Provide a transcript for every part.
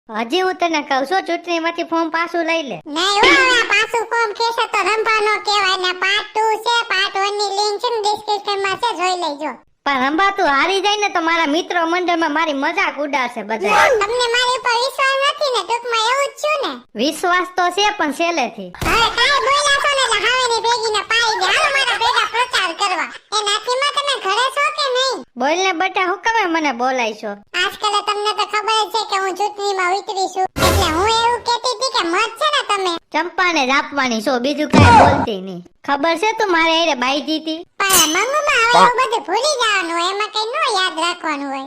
હજી હું તને કહું છું ચૂંટણીમાંથી ફોર્મ પાછું લઈ લે. નહીં હો, હવે પાછું ફોર્મ ખેસે તો રંભાનો કહેવાય ને. પાર્ટ 2 છે, પાર્ટ 1 ની લિંક છે ને ડિસ્ક્રિપ્શનમાં છે, જોઈ લેજો. પણ રંભા તું હારી જાય ને તો મારા મિત્રો મંડળમાં મારી મજાક ઉડાડશે બધા. તમને મારી ઉપર વિશ્વાસ નથી ને? ટૂંકમાં એવું જ છું ને. વિશ્વાસ તો છે પણ છેલ્લેથી. હવે કાંઈ બોલ્યા છો ને એટલે હાવેની ભેગીને પાડી દે. હાલો મારા ભેગા પ્રચાર કરવા. એ નાથીમાં તમે ઘરે છો કે નહીં? બોલ ને બટા, હું કમે મને બોલાય છો? આજકાલ તમને તો ખબર જ છે કે હું ચૂંટણીમાં ઉતરી છું, એટલે હું એવું કહેતી હતી કે મત છે ને તમે ચંપાને જ આપવાની છો, બીજું કાંઈ બોલતી નહીં. ખબર છે તું મારે એને બાઈ દીધી. પણ મંગુમાં હવે એવું બધું ભૂલી જવાનું હોય, એમાં કઈ નો યાદ રાખવાનું હોય.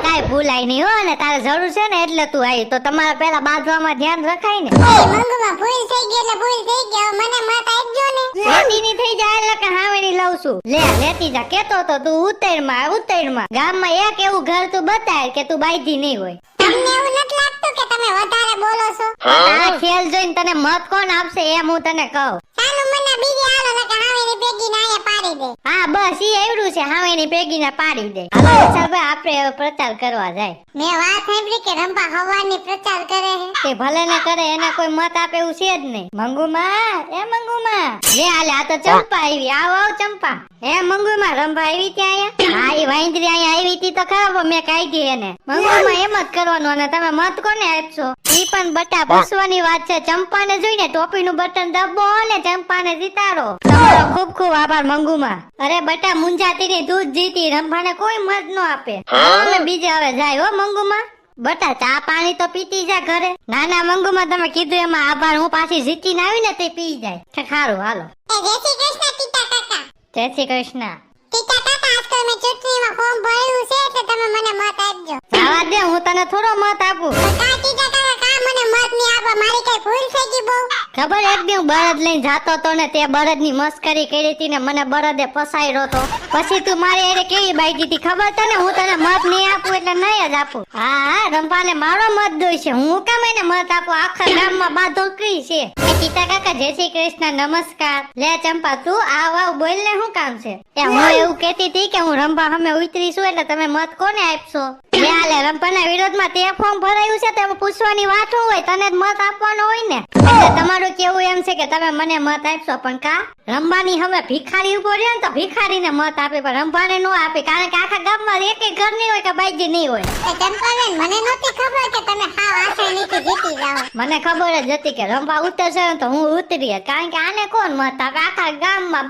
કાંઈ ભૂલાય નહીં હો, અને તારે જરૂર છે ને એટલે તું આવી. તો તમારે પેલા બાંધવામાં ધ્યાન રખાય ને. એ મંગુમાં ભૂલ થઈ ગઈ એટલે ભૂલ થઈ ગઈ. હવે મને મત આપજો ને. લેતી ની થઈ જાય એટલે કે હાવેની લઉં છું. લે લેતી જા. કેતો તો તું ઉત્તરમાં ગામમાં એક એવું ઘર તું બતાય કે તું બાઈધી નહીં હોય. તમને એવું નથી લાગતું કે તમે વધારે બોલો છો? તારા ખેલ જોઈને તને મત કોણ આપશે એમ હું તને કહું. સાનું મને બીજી હાલો ને કે હાવેની ભેગી ના અહીંયા પાડી દે. હા બસ ઈ એવડું છે, હાવેની ભેગીને પાડી દે. હાલો વિશાલભાઈ, આપણે હવે પ્રચાર કરવા જાય. મેં વાત સાંભળી કે રંભા હવાની પ્રચાર કરે છે. તે ભલે ને કરે, એને કોઈ મત આપે એવું છે જ નહીં. મંગુમાં, એ મંગુમાં, લે હાલે આ તો ચંપા આવી. આવ આવ ચંપા. હે મંગુમાં, રંભા આવી ત્યાં અહીંયા? હા, ઈ વાંદરી અહીંયા આવી હતી તો ખરાબ મેં કાઢી એને. મંગુમાં એમ જ કરવાનું. અને તમે મત કોને આપશો ઈ પણ બટા પૂછવાની વાત છે. ચંપાને જોઈને ટોપીનું બટન દબો અને ચંપાને જીતાડો. તમારો ખૂબ ખૂબ આભાર મંગુમાં. અરે બટા મુંજાતીની તું જ જીતી, રંભાને કોઈ મત ન આપે. હવે બીજે હવે જાય હો મંગુમાં. બટા ચા પાણી તો પીતી જા ઘરે. ના ના મંગુમાં, તમે કીધું એમાં આભાર. હું પાછી જીતીને આવીને તે પી જાય. સારું હાલો. એ જય શ્રી કૃષ્ણ ટીટા કાકા. જય શ્રી કૃષ્ણ. ટીટા કાકા, આજકાલ મેં ચૂંટણીમાં ફોર્મ ભર્યું છે એટલે તમે મને મત આપજો. જવા દે, હું તને થોડો મત આપું. તો કા ટીટા કાકા, કા મને મત નહીં આપો? મારી કઈ ભૂલ થઈ ગઈ બહુ? ખબર એક દી હું બળદ લઈને જાતો તો ને તે બળદની મસ્કરી કરી હતી ને મને બળદે ફસાયરો તો. પછી તું મારી એને કેવી બાઈ દીધી ખબર તને? હું તને મત નહીં આપું એટલે નહીં જ આપું. હા રંપાને મારો મત દોય છે. હું કામ એને મત આપું? આખા ગામમાં બાધોકરી છે. ટીટા કાકા જય શ્રી કૃષ્ણ, નમસ્કાર. લે ચંપા, તું આવ આવ બોલ ને શું કામ છે? એ હું એવું કહેતી હતી કે હું રંભા સામે ઉતરી છું એટલે તમે મત કોને આપશો? લે હાલે, રંભાના વિરોધમાં તે ફોર્મ ભરાયું છે તો એમાં પૂછવાની વાત હોય, તને જ મત આપવાનો હોય ને. એટલે તમારું કેવું એમ છે કે તમે મને મત આપશો. પણ કા રંભાની હવે ભિખારી ઉભો રહ્યો ને તો ભિખારીને મત આપે, પણ રંભાને નો આપે. કારણ કે આખા ગામમાં એકેય ઘર નહીં હોય કે બાઈજી નહીં હોય. એ ચંપાબેન, મને નહોતી ખબર કે તમે હાવ આસાનીથી જીતી જાઓ. મને ખબર જ હતી કે રંભા ઉતરશે ને તો હું ઉતરી. કારણ કે આને કોણ મત આપે? આખા ગામમાં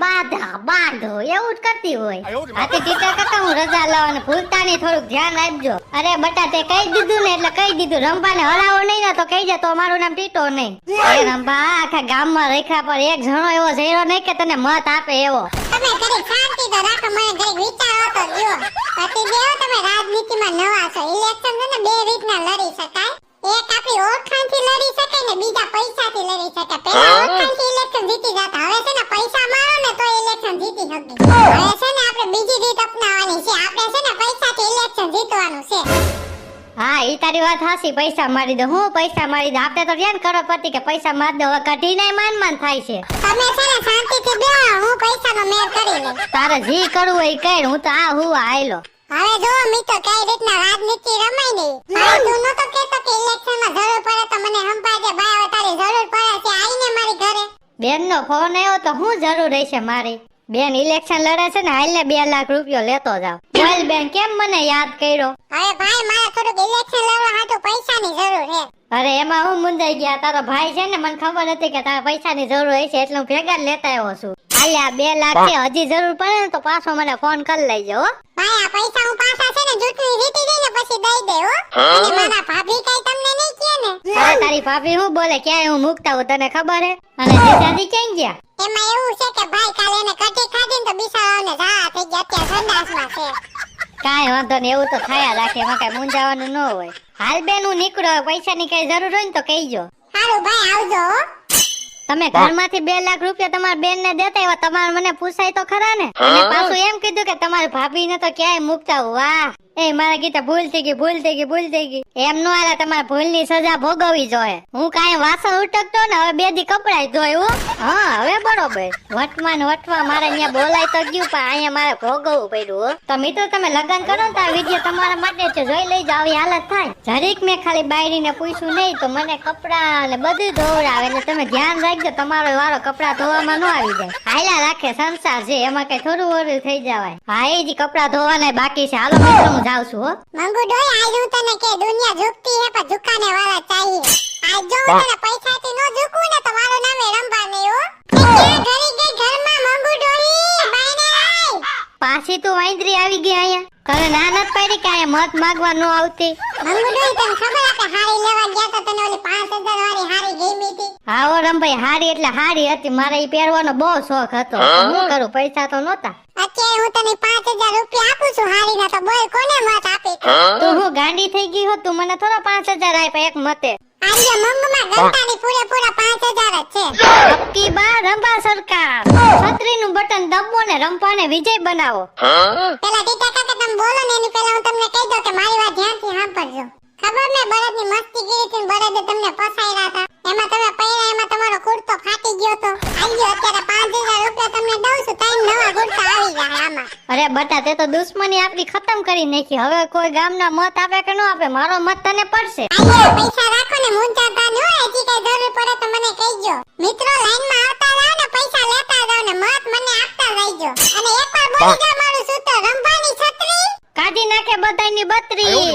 બાંધો એવું જ કરતી હોય. આથી ટીચર કાકા હું રજા લઉં અને ભૂલતા નહીં, થોડુંક ધ્યાન આપજો. અરે બટા તે કહી દીધું ને એટલે કહી દીધું. રંભાને હરાવો નહીં ને તો કહી દે તો મારું નામ ટીટો નહીં. એ રંભા આખા ગામમાં રેખા પર એક જણો એવો જઈરો નહીં કે તને મત આપે એવો. તમે ઘરે શાંતિ તો રાખો, મને ઘરે વિચારો તો દ્યો. પતિ દેવો, તમે રાજનીતિમાં નવા છો. ઇલેક્શન છે ને બે રીતના લડી શકાય. એક આપણી ઓળખાણથી લડી શકાય ને બીજા પૈસાથી લડી શકાય. પહેલા ઓળખાણથી ઇલેક્શન જીતી જતા, હવે છે ને પૈસા મારો ને તો ઇલેક્શન જીતી શકે. હવે છે ને આપણે બીજી રીત અપનાવવાની છે. આપણે છે ને પૈસાથી ઇલેક્શન જીતવાનું છે. હા ઈ તારી વાત હાસી. પૈસા મારી દો. હું પૈસા મારી દો? આપણે તો ધ્યાન કરોડપતિ કે પૈસા મારી દો. હવે કઢીને માન થાય છે. તમે છે ને શાંતિથી બેહો, હું પૈસાનો મેળ કરી લઉં. તારે જી કરવું હોય ઈ કર. હું તો આ હુવા આયલો. હવે જો મિત્રો કઈ રીતના રાજનીતિ રમાઈ ગઈ. ભાઈ તું નતો કહેતો કે ઇલેક્શનમાં જરૂર પડે તો મને સંભાળજે. ભાઈ હવે તારી જરૂર પડે છે, આવીને મારી ઘરે. બેનનો ફોન આવ્યો તો હું જરૂર રહેશે મારી? બેન ઇલેક્શન લડે છે ને, હાલ ને 2 લાખ રૂપિયો લેતો જાવ. બોલ બેન, કેમ મને યાદ કર્યો? હવે ભાઈ મારે થોડુંક ઇલેક્શન લડવા હાટુ પૈસાની જરૂર છે. અરે એમાં હું મુંજાઈ ગયા. તારો ભાઈ છે ને, મને ખબર હતી કે તારે પૈસાની જરૂર હશે એટલે હું ભેગા જ લેતા આવ્યો છું. હાલ્યા 2 લાખ છે, હજી જરૂર પડે ને તો પાછો મને ફોન કરી લેજો હો. ભાઈ આ પૈસા હું પાછા છે ને ચૂંટણી જીતી ગઈ ને પછી દઈ દે હો. અને મારા ભાભી કઈ તમને નહીં કહે ને? અરે તારી ભાભી હું બોલે? ક્યાંય હું મુકતા હું તને ખબર હે? અને જીજાજી ક્યાં ગયા? એમાં એવું છે કે ભાઈ કાલે એને કટી ખાધી ને તો બિસારાઓને ઝાડા થઈ ગયા, અત્યારે સંડાસમાં છે. કાંઈ વાંધો નહીં, એવું તો થયા રાખે. એમાં કઈ મૂંઝાવાનું ન હોય. હાલ બેન હું નીકળો. પૈસાની કઈ જરૂર હોય ને તો કહીજો. સારું ભાઈ, આવજો હો. તમે ઘરમાંથી 2 લાખ રૂપિયા તમારા બેન ને દેતા એવા તમારે મને પૂછાય તો ખરા ને? અને પાછું એમ કીધું કે તમારી ભાભી ને તો ક્યાંય મુકતા. વાહ, એ મારા ગીતા ભૂલ થઈ ગઈ એમ નો હાલે, તમારે ભૂલની સજા ભોગવવી જોઈએ. હું કાંઈ વાસણ ઉટકતો ને હવે 2 દી કપડાય ધોય હો. હા હવે બરોબર. વટમાં મારે અહીંયા બોલાય તો ગયું, પણ અહીંયા મારે ભોગવવું પડ્યું હો. તો મિત્રો તમે લગન કરો ને તો આ વિડીયો તમારા માટે છે, જોઈ લેજો. આવી હાલત થાય. જરીક મેં ખાલી બાયડીને પૂછ્યું નહીં તો મને કપડા ને બધું ધોવડાવે. એટલે તમે ધ્યાન રાખજો, તમારો વારો કપડા ધોવામાં ન આવી જાય. હાયલા રાખે સંસાર છે, એમાં કઈ થોડું ઓરું થઈ જવાય. હા એ જ કપડા ધોવાના બાકી છે. હાલો મિત્રો હું જાઉં છું હો. મંગુ ડોય આજ હું તને કે દુનિયા ઝૂકતી હે પણ ઝુકાને વાળા ચાહીએ. આજ જો હું તને પૈસાથી ન ઝૂકું ને તો મારું નામે રંભા નહીં હો. એ ક્યાં ઘરી ગઈ ઘરમાં મંગુ ડોહી બાયને આય. પાછી તું વાંદરી આવી ગઈ અહીંયા. તને ના નત પાડી કે અહીંયા મત માંગવા ન આવતી. મંગુ ડોહી તને ખબર આપે હારી લેવા ગયા તો તને ઓલી 5000 વાળી હારી ગમી હતી. હા ઓ રમભાઈ, હારી એટલે હારી હતી. મારે ઈ પહેરવાનો બહુ શોખ હતો. હું કરું, પૈસા તો નહોતા. અત્યારે હું તને 5000 રૂપિયા આપું છું હારી ના, તો બોલ કોને મત આપી. તું હું ગાંડી થઈ ગઈ હો? તું મને થોડા 5000 આપ્યા એક મતે. આજે મંગમાં ગંટાની પૂરેપૂરા 5000 જ છે. અબકી બાર રંભા સરકાર. છત્રીનું બટન દબો ને રંભાને વિજય બનાવો. પેલા ટીટા કાકા તમે બોલો ને એની પહેલા હું તમને કહી દઉં કે મારી વાત ધ્યાનથી સાંભળજો. ખબર ને બળદની મસ્તી કરી હતી ને બળદે તમને ફસાયરા હતા. એમાં તમે પૈણા એમાં તમારો કુર્તો ફાટી ગયો તો. આલ્યો અત્યારે 5000 રૂપિયા તમને દઉં છું, 3 નવા કુર્તા આવી જાય આમાં. અરે બટા, તે તો દુશ્મની આપણી ખતમ કરી નાખી. હવે કોઈ ગામના મત આપે કે ન આપે, મારો મત તને પડશે. આલ્યો પૈસા રાખો ને મૂંઝાતા ન હોય. હજી કઈ જરૂર પડે તો મને કહેજો. મિત્રો લાઈનમાં આવતા જાવ ને પૈસા લેતા જાવ ને મત મને આપતા રહેજો. અને એકવાર બોલી જાવ મારું સૂત્ર રંભાની છત્રી કાઢી નાખે બધાની બત્રી.